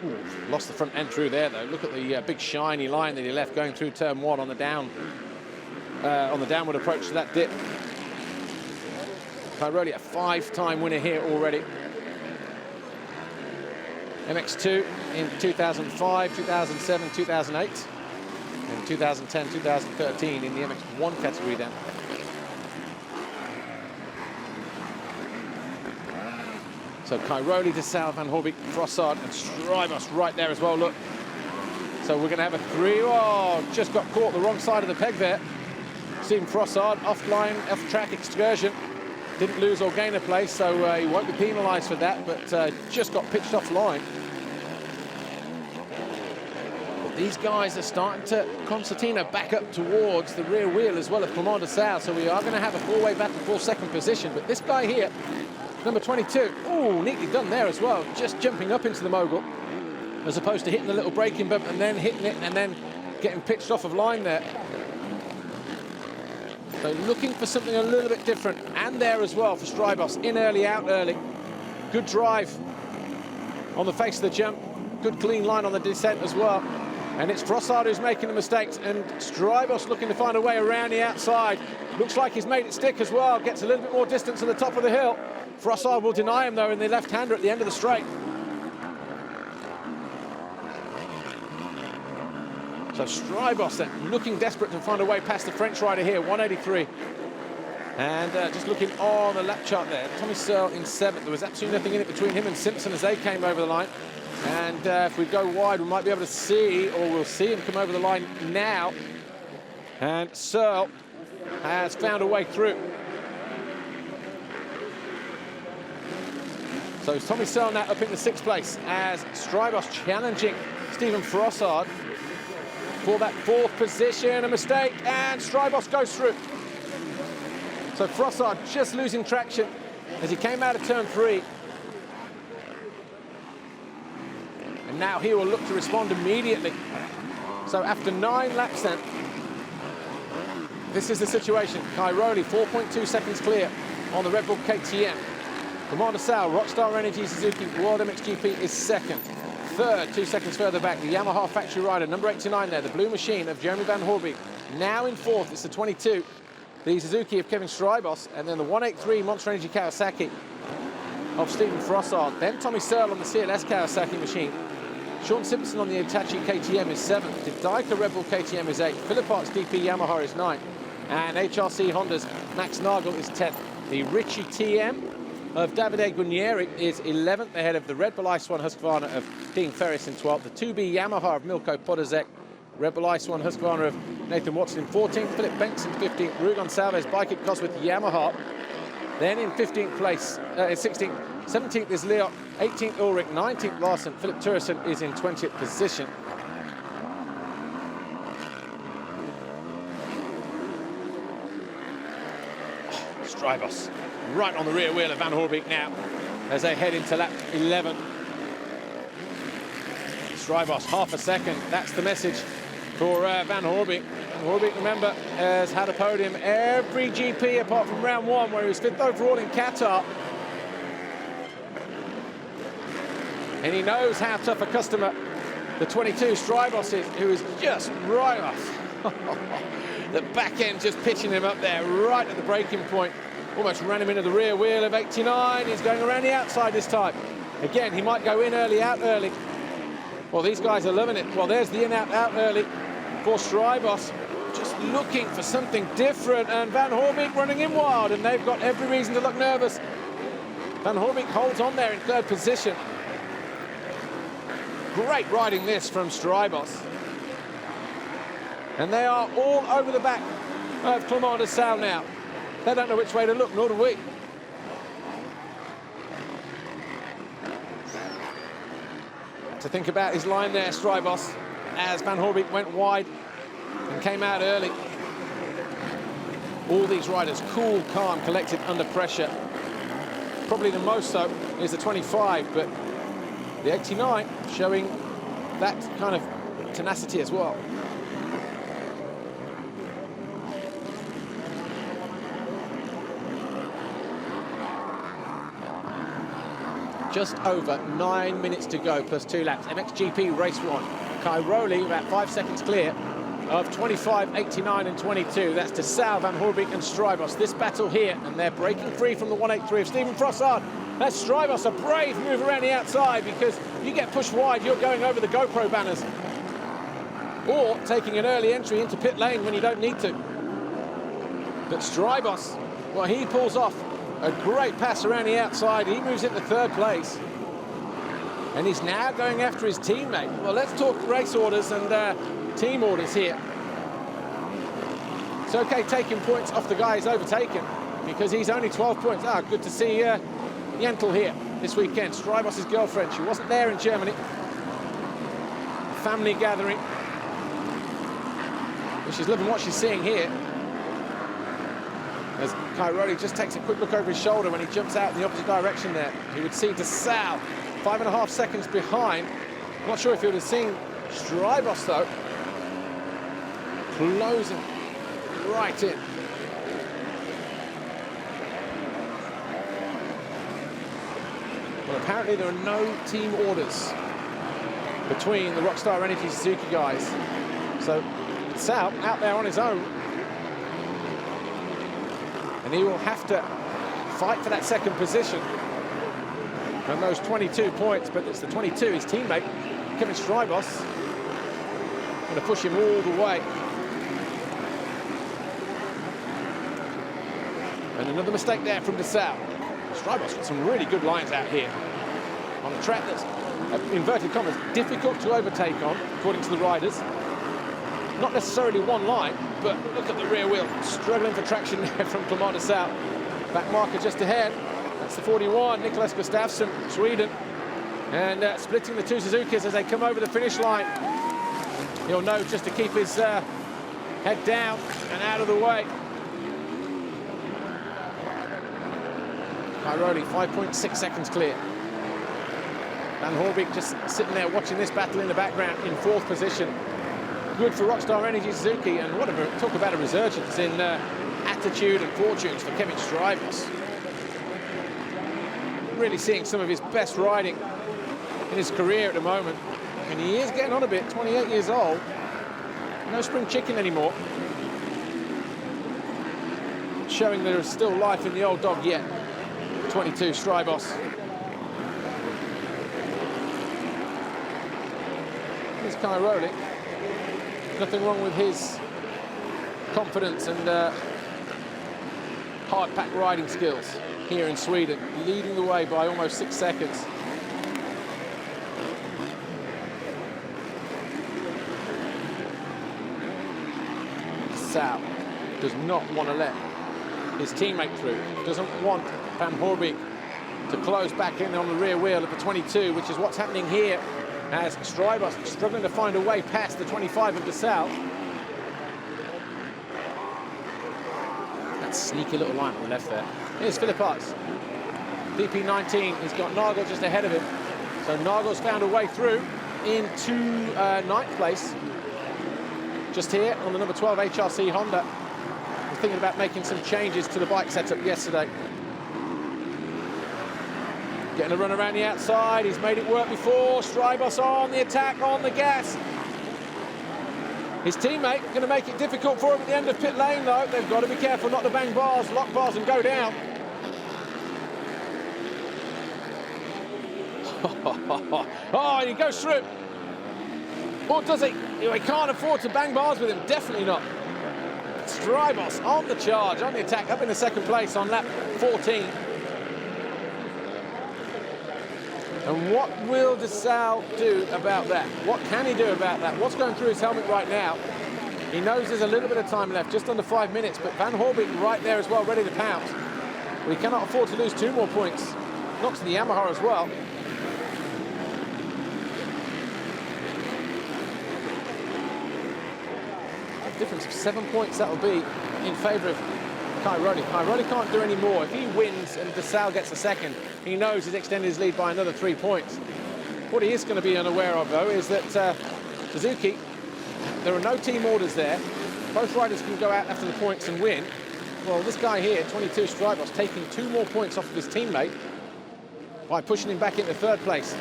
Ooh, lost the front end through there, though. Look at the big shiny line that he left going through turn 1 on the downward approach to that dip. Cairoli, a 5-time winner here already. MX2 in 2005, 2007, 2008, and 2010, 2013 in the MX1 category then. So Cairoli, DeSalle, Van Hoorbeek, Frossard, and Strybos right there as well, look. So we're going to have a 3. Oh, just got caught the wrong side of the peg there. Stephen Frossard, off-line, off-track excursion. Didn't lose or gain a place, so he won't be penalised for that, but just got pitched off-line. But these guys are starting to concertina back up towards the rear wheel as well of Clement DeSalle, so we are going to have a 4-way battle for second position. But this guy here, number 22, oh, neatly done there as well, just jumping up into the mogul, as opposed to hitting the little braking bump and then hitting it and then getting pitched off of line there. So looking for something a little bit different, and there as well for Strybos, in early, out early. Good drive on the face of the jump, good clean line on the descent as well. And it's Frossard who's making the mistakes, and Strybos looking to find a way around the outside. Looks like he's made it stick as well, gets a little bit more distance to the top of the hill. Frossard will deny him though in the left-hander at the end of the straight. So Strybos then looking desperate to find a way past the French rider here, 183. And just looking on the lap chart there, Tommy Searle in 7th. There was absolutely nothing in it between him and Simpson as they came over the line. And if we go wide, we might be able to see, or we'll see him come over the line now. And Searle has found a way through. So it's Tommy Searle now up in the 6th place as Strybos challenging Stephen Frossard for that 4th position. A mistake, and Strybos goes through. So Frossard just losing traction as he came out of turn 3. And now he will look to respond immediately. So after 9 laps then, this is the situation. Cairoli, 4.2 seconds clear on the Red Bull KTM. Clement DeSalle, Rockstar Energy Suzuki World MXGP is 2nd. 3rd, 2 seconds further back, the Yamaha factory rider, number 89 there, the blue machine of Jeremy Van Hoorbeek. Now in 4th, it's the 22, the Suzuki of Kevin Strybos, and then the 183 Monster Energy Kawasaki of Stephen Frossard. Then Tommy Searle on the CLS Kawasaki machine. Sean Simpson on the Hitachi KTM is 7th. The Daika Red Bull KTM is 8th. Philip Arts DP Yamaha is 9th. And HRC Honda's Max Nagel is 10th. The Ritchie TM of Davide Guarnieri is 11th, ahead of the Red Bull Ice One Husqvarna of Dean Ferris in 12th. The 2B Yamaha of Milko Podolzek, Red Bull Ice One Husqvarna of Nathan Watson in 14th. Philip Banks in 15th. Rugon Salves Bike It Cosworth Yamaha. Then in 15th place, 16th, 17th is Leon, 18th Ulrich, 19th Larson. Philip Turreson is in 20th position. Strybos right on the rear wheel of Van Hoorbeek now as they head into lap 11. Strybos, half a second. That's the message for Van Hoorbeek. Van Hoorbeek, remember, has had a podium every GP apart from round 1, where he was 5th overall in Qatar. And he knows how tough a customer the 22 Strybos is, who is just right off. The back end just pitching him up there right at the braking point. Almost ran him into the rear wheel of 89. He's going around the outside this time. Again, he might go in early, out early. Well, these guys are loving it. Well, there's the in, out early for Strybos. Just looking for something different. And Van Hoorbeek running in wild. And they've got every reason to look nervous. Van Hoorbeek holds on there in third position. Great riding this from Strybos. And they are all over the back of Clement de Sale now. They don't know which way to look, nor do we. To think about his line there, Strybos, as Van Hoorbeek went wide and came out early. All these riders cool, calm, collected under pressure. Probably the most so is the 25, but the 89 showing that kind of tenacity as well. Just over 9 minutes to go, plus 2 laps. MXGP race 1. Kai Rowley about 5 seconds clear of 25, 89 and 22. That's de Sale, Van Hoorbeek and Strybos. This battle here, and they're breaking free from the 183 of Stephen Frossard. That's Strybos, a brave move around the outside, because you get pushed wide, you're going over the GoPro banners. Or taking an early entry into pit lane when you don't need to. But Strybos, well, he pulls off a great pass around the outside. He moves into third place. And he's now going after his teammate. Well, let's talk race orders and team orders here. It's okay taking points off the guy he's overtaken, because he's only 12 points. Ah, good to see Yentl here this weekend. Strybos' girlfriend. She wasn't there in Germany. Family gathering. But she's loving what she's seeing here. As Kai Rowley just takes a quick look over his shoulder when he jumps out in the opposite direction there. He would see de Sale 5.5 seconds behind. Not sure if he would have seen Strybos though. Closing right in. Well, apparently there are no team orders between the Rockstar Energy Suzuki guys. So de Sale out there on his own. And he will have to fight for that second position and those 22 points, but it's the 22, his teammate, Kevin Strybos, going to push him all the way. And another mistake there from de Sale. Strybos got some really good lines out here on a track that's, inverted commas, difficult to overtake on, according to the riders. Not necessarily one line, but look at the rear wheel, struggling for traction there from Clement de Sale. Back marker just ahead. That's the 41, Nicholas Gustafsson, Sweden. And splitting the two Suzukis as they come over the finish line. He'll know just to keep his head down and out of the way. Kai Rowley, 5.6 seconds clear. Van Hoorbeek just sitting there watching this battle in the background in fourth position. Good for Rockstar Energy Suzuki, and what a talk about a resurgence in attitude and fortunes for Kevin Strybos. Really seeing some of his best riding in his career at the moment, and he is getting on a bit. 28 years old, no spring chicken anymore, showing there is still life in the old dog yet. 22, Strybos. Here's Kai Rowley. Nothing wrong with his confidence and hard-packed riding skills here in Sweden, leading the way by almost 6 seconds. Sal does not want to let his teammate through, doesn't want Van Hoorbeek to close back in on the rear wheel of the 22, which is what's happening here, as Strybos struggling to find a way past the 25 of de Sale. That sneaky little line on the left there. Here's Philipp Arts. DP19, he's got Nagel just ahead of him. So Nagel's found a way through into 9th place. Just here on the number 12 HRC Honda. We're thinking about making some changes to the bike setup yesterday. Getting a run around the outside, he's made it work before. Strybos on the attack, on the gas. His teammate going to make it difficult for him at the end of pit lane though. They've got to be careful not to bang bars, lock bars and go down. Oh, and he goes through. Or does he? He can't afford to bang bars with him, definitely not. Strybos on the charge, on the attack, up in the second place on lap 14. And what will DeSalle do about that? What can he do about that? What's going through his helmet right now? He knows there's a little bit of time left, just under 5 minutes, but Van Hoorbeek right there as well, ready to pounce. We cannot afford to lose 2 more points. Knocks the Yamaha as well. A difference of 7 points that'll be in favour of Kai Rowley. Kai Rowley can't do any more. If he wins and DeSalle gets a second, he knows he's extended his lead by another 3 points. What he is going to be unaware of, though, is that Suzuki, there are no team orders there. Both riders can go out after the points and win. Well, this guy here, 22 Strybos, taking 2 more points off of his teammate by pushing him back into 3rd place.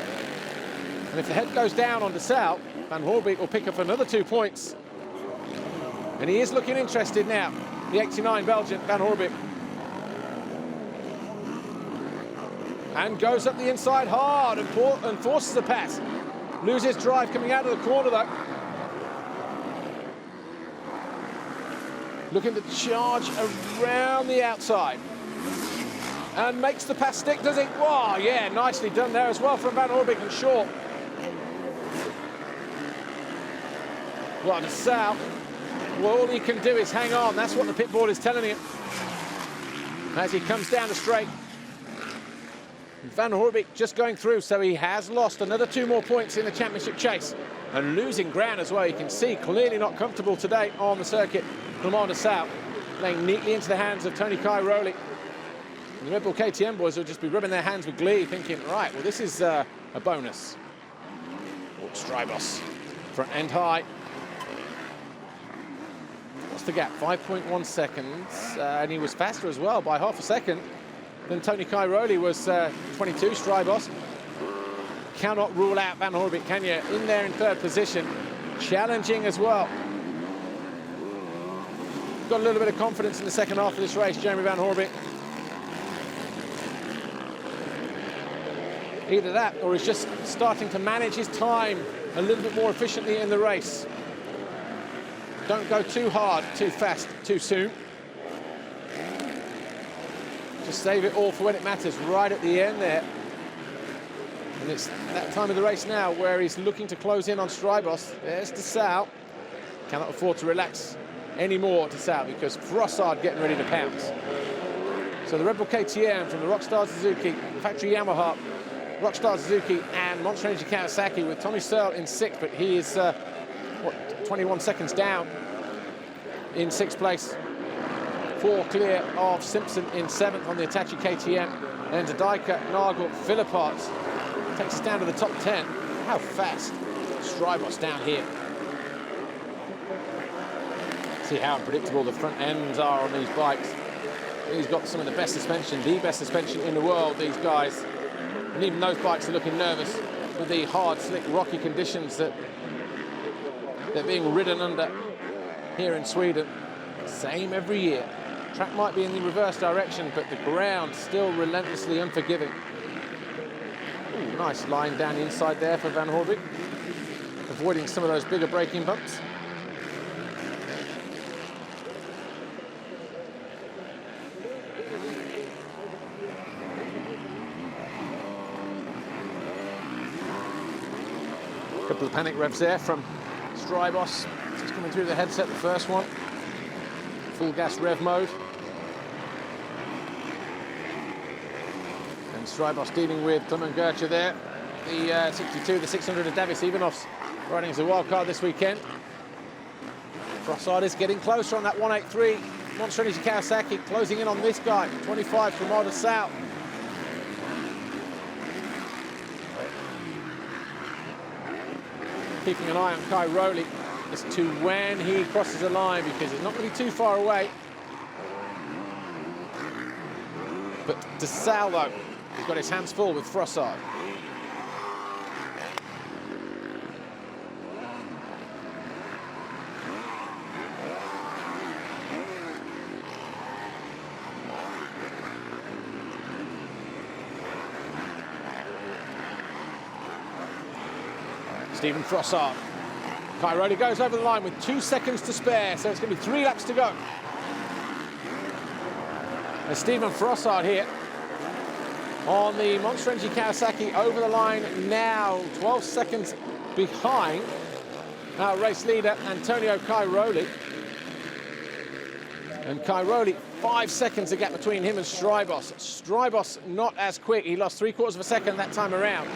And if the head goes down on DeSalle, Van Hoorbeek will pick up another 2 points. And he is looking interested now, the 89 Belgian, Van Hoorbeek. And goes up the inside hard and forces a pass. Loses drive coming out of the corner, though. Looking to charge around the outside. And makes the pass stick, does he? Wow, yeah, nicely done there as well from Van Hoorbeek and short. Well, DeSalle, well, all he can do is hang on. That's what the pit board is telling him. As he comes down the straight. Van Hoorbeek just going through, so he has lost another 2 more points in the championship chase. And losing ground as well. You can see clearly not comfortable today on the circuit. Clement DeSalle playing neatly into the hands of Tony Kai Rowley. And the Red Bull KTM boys will just be rubbing their hands with glee, thinking, right, well, this is a bonus. Oh, Strybos, front end high. What's the gap? 5.1 seconds. And he was faster as well by half a second than Tony Kai Rowley was 22 Strybos. Cannot rule out Van Hoorbeek, can you? In there in 3rd position. Challenging as well. Got a little bit of confidence in the second half of this race, Jeremy Van Hoorbeek. Either that, or he's just starting to manage his time a little bit more efficiently in the race. Don't go too hard, too fast, too soon. Just save it all for when it matters, right at the end there. And it's that time of the race now where he's looking to close in on Strybos. There's DeSalle. Cannot afford to relax anymore, DeSalle, because Frossard getting ready to pounce. So the Red Bull KTM from the Rockstar Suzuki, factory Yamaha, Rockstar Suzuki and Monster Energy Kawasaki with Tommy Searle in 6th, but he is, 21 seconds down in 6th place. 4 clear of Simpson in 7th on the Hitachi KTM. And Tadika, Nagel, Philippart takes us down to the top 10. How fast Strybos down here. See how unpredictable the front ends are on these bikes. He's got some of the best suspension, the best suspension in the world, these guys. And even those bikes are looking nervous with the hard, slick, rocky conditions that they're being ridden under here in Sweden. Same every year. Track might be in the reverse direction, but the ground still relentlessly unforgiving. Ooh, nice line down the inside there for Van Hoorbeek, avoiding some of those bigger braking bumps. Couple of panic revs there from Strybos. Just coming through the headset, the first one. Full gas rev mode. And Strybos dealing with Clement Gertje there. The 62, the 600 of Davis Ivanovs riding as a wild card this weekend. Frossard is getting closer on that 183. Monster Energy Kawasaki closing in on this guy, 25 from Clement DeSalle. Keeping an eye on Kai Rowley as to when he crosses the line, because it's not going to be too far away. But DeSalle, though, has got his hands full with Frossard. Stephen Frossard. Kai Rowley goes over the line with 2 seconds to spare, so it's going to be 3 laps to go. And Stephen Frossard here on the Monster Energy Kawasaki over the line now, 12 seconds behind our race leader, Antonio Cairoli. And Cairoli, 5 seconds a gap between him and Strybos. Strybos not as quick. He lost 3/4 of a second that time around.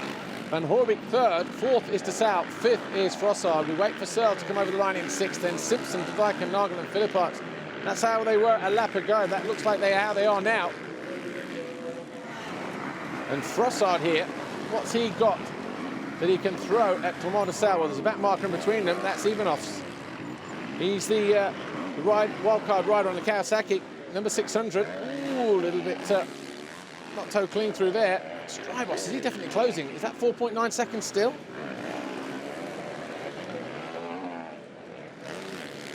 Van Hoorbeek third, fourth is de Salle, fifth is Frossard. We wait for Searle to come over the line in sixth, then Simpson, De Dijk, Nagel and Philipparts. That's how they were a lap ago. That looks like how they are now. And Frossard here, what's he got that he can throw at Clement de Salle? Well, there's a back marker in between them. That's Ivanov's. He's the wildcard rider on the Kawasaki, number 600. Ooh, a little bit not toe clean through there. Strybos, is he definitely closing? Is that 4.9 seconds still?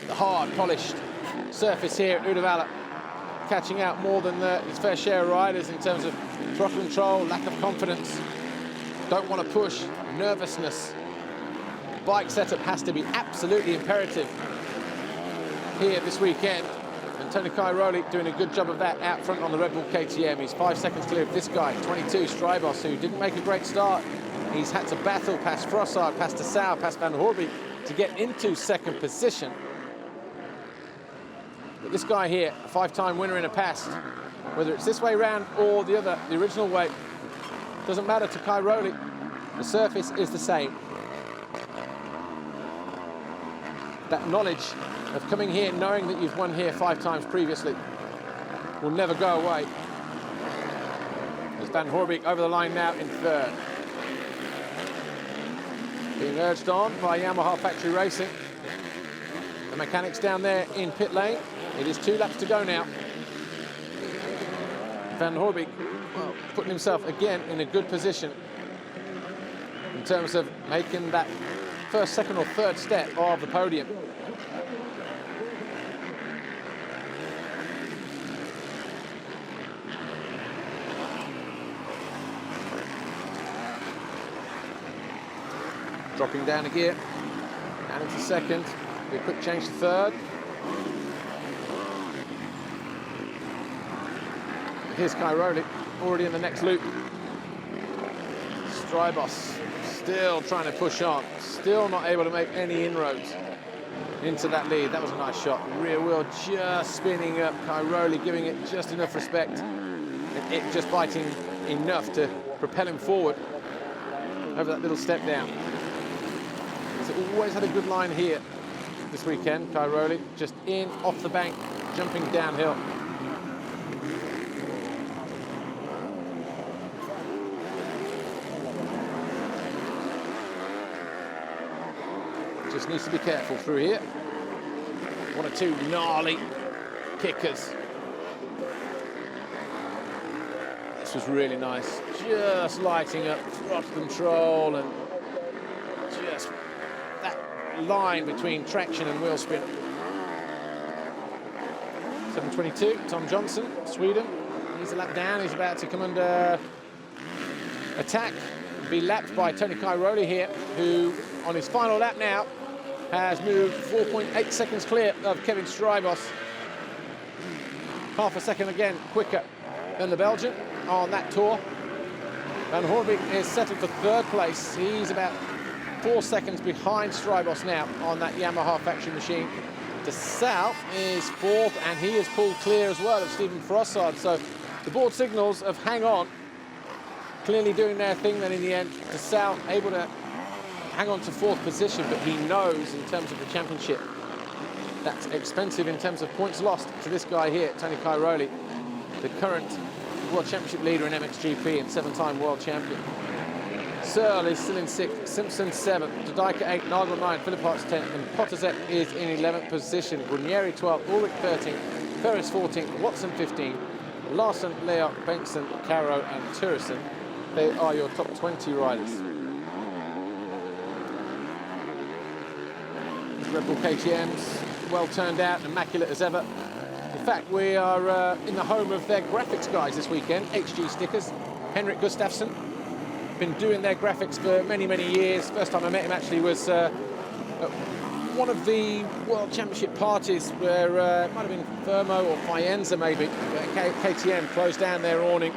The hard, polished surface here at Uddevalla, catching out more than his fair share of riders in terms of throttle control, lack of confidence, don't want to push, nervousness. Bike setup has to be absolutely imperative here this weekend. And Tony Cairoli doing a good job of that out front on the Red Bull KTM. He's 5 seconds clear of this guy, 22, Strybos, who didn't make a great start. He's had to battle past Frossard, past de Salle, past Van Hoorbeek to get into second position. But this guy here, a 5-time winner in a past, whether it's this way round or the other, the original way, doesn't matter to Cairoli. The surface is the same. That knowledge of coming here, knowing that you've won here 5 times previously, will never go away. There's Van Hoorbeek over the line now in third. Being urged on by Yamaha Factory Racing. The mechanics down there in pit lane. It is 2 laps to go now. Van Hoorbeek, well, putting himself again in a good position in terms of making that first, second or third step of the podium. Dropping down a gear, down into second, a quick change to third. Here's Cairoli, already in the next loop. Strybos still trying to push on, still not able to make any inroads into that lead. That was a nice shot. Rear wheel just spinning up, Cairoli giving it just enough respect, and it just biting enough to propel him forward over that little step down. He's always had a good line here this weekend, Cairoli, just in, off the bank, jumping downhill. Just needs to be careful through here. 1 or 2 gnarly kickers. This was really nice. Just lighting up throttle control and just that line between traction and wheel spin. 7:22, Tom Johnson, Sweden. He's a lap down. He's about to come under attack. Be lapped by Tony Cairoli here, who on his final lap now has moved 4.8 seconds clear of Kevin Strybos. Half a second again quicker than the Belgian on that tour. Van Hoorbeek is settled for third place. He's about 4 seconds behind Strybos now on that Yamaha factory machine. De Salle is fourth, and he is pulled clear as well of Stephen Frossard. So the board signals of hang on, clearly doing their thing then in the end. De Salle able to hang on to fourth position, but he knows in terms of the championship that's expensive in terms of points lost to this guy here, Tony Cairoli, the current World Championship leader in MXGP and 7-time world champion. Searle is still in 6th, Simpson 7th, De Dijk 8th, Nagel 9th, Philipparts 10th, and Potterzek is in 11th position. Grunieri 12th, Ulrich 13th, Ferris 14th, Watson 15th, Larson, Leok, Benson, Caro and Turison. They are your top 20 riders. Red Bull KTMs, well turned out, immaculate as ever. In fact, we are in the home of their graphics guys this weekend, HG Stickers. Henrik Gustafsson, been doing their graphics for many, many years. First time I met him actually was at one of the World Championship parties where it might have been Fermo or Faenza maybe, where KTM closed down their awning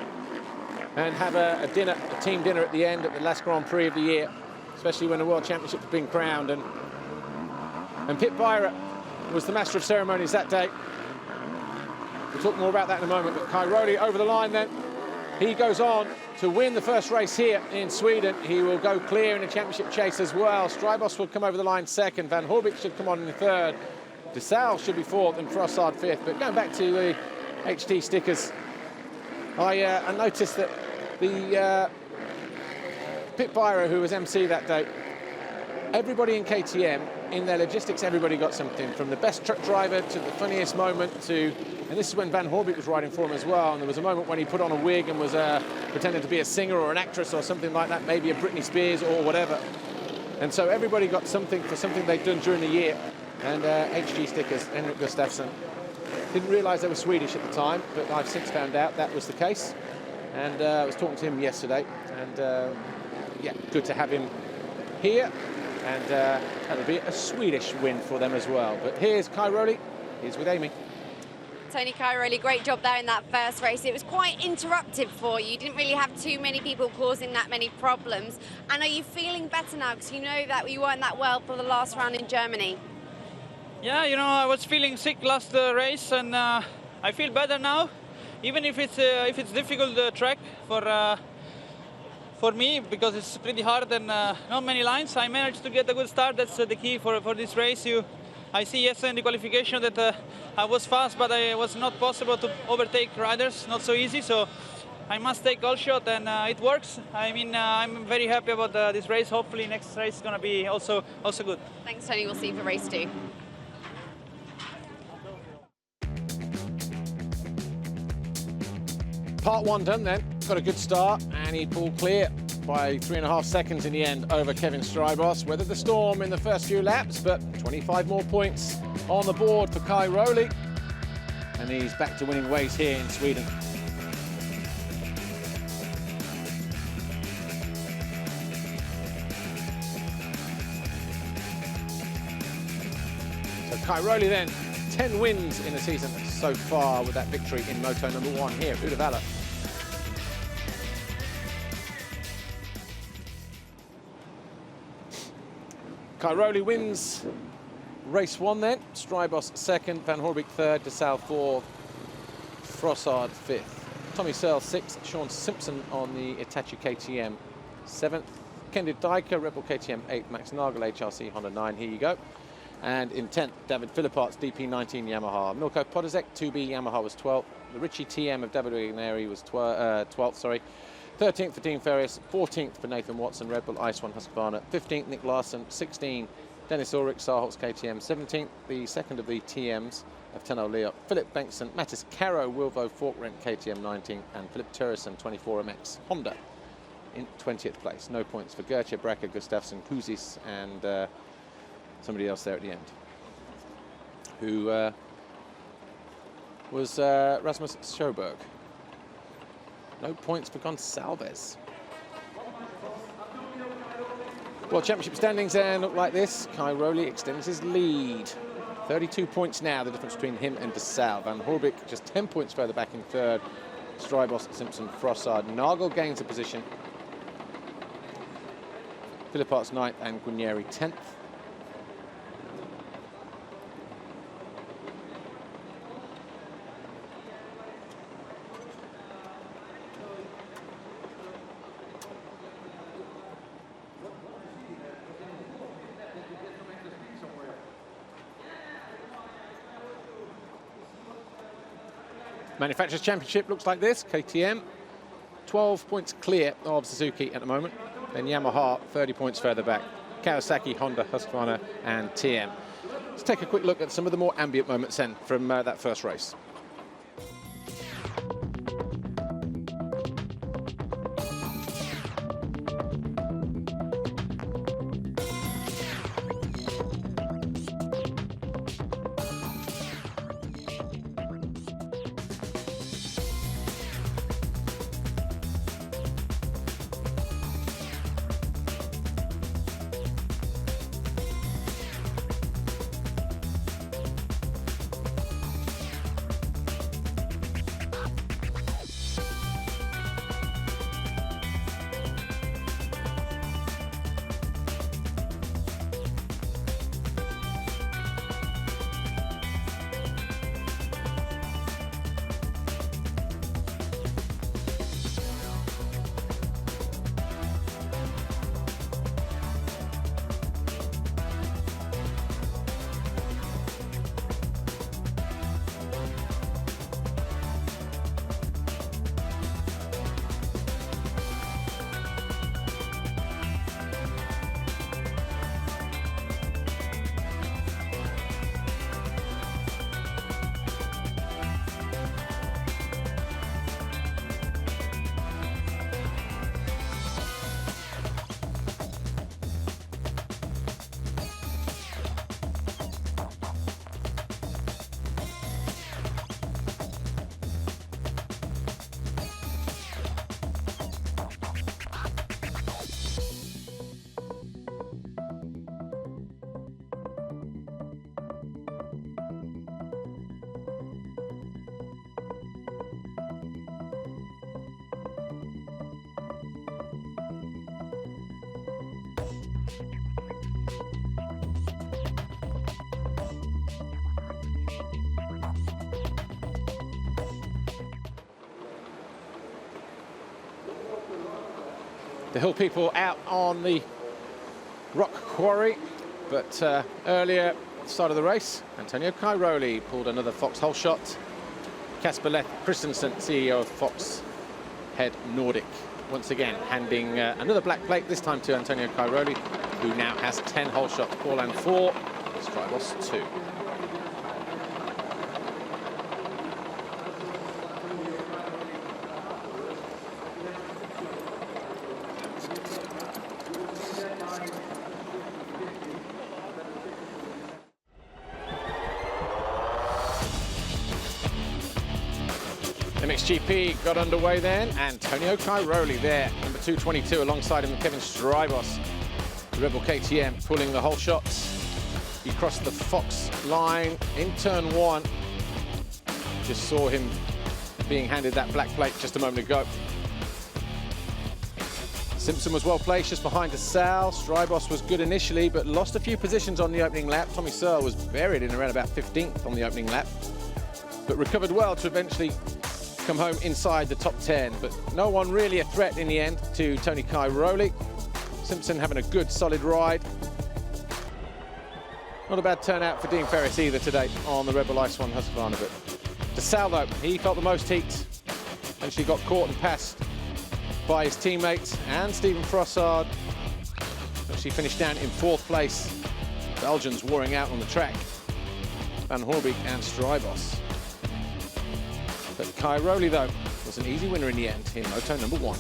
and have a dinner, a team dinner at the end at the last Grand Prix of the year, especially when the World Championship has been crowned. And Pit Byra was the master of ceremonies that day. We'll talk more about that in a moment, but Kai Rowley over the line then. He goes on to win the first race here in Sweden. He will go clear in the championship chase as well. Strybos will come over the line second. Van Horbik should come on in third. De Salle should be fourth and Frossard fifth. But going back to the HT stickers, I noticed that the Pit Byra, who was MC that day, everybody in KTM, in their logistics, everybody got something, from the best truck driver to the funniest moment to, and this is when Van Horbik was riding for him as well, and there was a moment when he put on a wig and was pretending to be a singer or an actress or something like that, maybe a Britney Spears or whatever. And so everybody got something for something they'd done during the year. And HG stickers, Henrik Gustafsson. Didn't realise they were Swedish at the time, but I've since found out that was the case. And I was talking to him yesterday, and yeah, good to have him here. And that'll be a Swedish win for them as well. But here's Kai Rowley, he's with Amy. Tony Kai Rowley, great job there in that first race. It was quite interruptive for you. You didn't really have too many people causing that many problems. And are you feeling better now? Because you know that you weren't that well for the last round in Germany. Yeah, you know, I was feeling sick last race, and I feel better now. Even if it's difficult track for me, because it's pretty hard and not many lines, I managed to get a good start. That's the key for this race. I see yesterday in the qualification that I was fast, but it was not possible to overtake riders. Not so easy. So I must take all shot, and it works. I mean, I'm very happy about this race. Hopefully, next race is going to be also good. Thanks, Tony. We'll see you for race 2. Part one done then, got a good start, and he pulled clear by 3.5 seconds in the end over Kevin Strybos. Weathered the storm in the first few laps, but 25 more points on the board for Kai Rowley. And he's back to winning ways here in Sweden. So Kai Rowley then, 10 wins in the season so far with that victory in Moto number 1 here at Uddevalla. Kai Rowley wins race 1 then. Strybos second, Van Horbik third, De Salle fourth, Frossard fifth. Tommy Searle sixth, Sean Simpson on the Itachi KTM seventh, Kendall Dyker, Red Bull KTM eighth, Max Nagel HRC Honda 9, here you go. And in 10th, David Philippart's DP19 Yamaha. Milko Podizek, 2B Yamaha was 12th. The Richie TM of David Wigneri was 12th, sorry. 13th for Dean Ferris, 14th for Nathan Watson, Red Bull Ice 1 Husqvarna. 15th, Nick Larson, 16th, Dennis Ulrich, Sarholz KTM. 17th, the second of the TMs of Tenno Leo, Philip Bengtsson, Mattis Caro, Wilvo Forkrent KTM 19th, and Philip Turrison, 24MX Honda in 20th place. No points for Gertje, Bracker, Gustafsson, Kuzis, and somebody else there at the end, who was Rasmus Sjoberg. No points for Gonçalves. Well, championship standings then look like this. Kai Rowley extends his lead. 32 points now, the difference between him and De Salle. Van Horbik just 10 points further back in third. Strybos, Simpson, Frossard. Nagel gains a position. Philippart's 9th and Guarnieri 10th. Manufacturers' Championship looks like this. KTM, 12 points clear of Suzuki at the moment. Then Yamaha, 30 points further back. Kawasaki, Honda, Husqvarna, and TM. Let's take a quick look at some of the more ambient moments then from that first race. the hill people out on the rock quarry. But earlier, at the start of the race, Antonio Cairoli pulled another Fox hole shot. Kasper Leth Christensen, CEO of Fox Head Nordic, once again handing another black plate, this time to Antonio Cairoli, who now has 10 hole shots, Paul 4, Strybos 2. MXGP got underway then. Antonio Cairoli there, number 222, alongside him Kevin Strybos. Rebel KTM pulling the whole shots. He crossed the Fox line in turn 1. Just saw him being handed that black plate just a moment ago. Simpson was well placed just behind Sal. Strybos was good initially, but lost a few positions on the opening lap. Tommy Searle was buried in around about 15th on the opening lap, but recovered well to eventually come home inside the top 10, but no one really a threat in the end to Tony Cairoli. Simpson having a good solid ride. Not a bad turnout for Dean Ferris either today on the Rebel Ice One Husqvarna, but DeSalle though, he felt the most heat and she got caught and passed by his teammates and Stephen Frossard. But she finished down in 4th place. Belgians warring out on the track. Van Horbeek and Strybos. But Cairoli, though, was an easy winner in the end in moto number 1.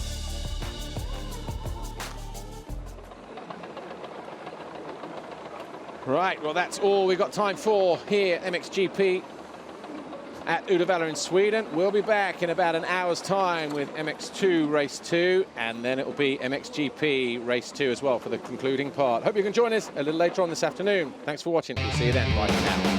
Right, well, that's all we've got time for here at MXGP at Uddevalla in Sweden. We'll be back in about an hour's time with MX2 Race 2, and then it will be MXGP Race 2 as well for the concluding part. Hope you can join us a little later on this afternoon. Thanks for watching. We'll see you then. Bye for now.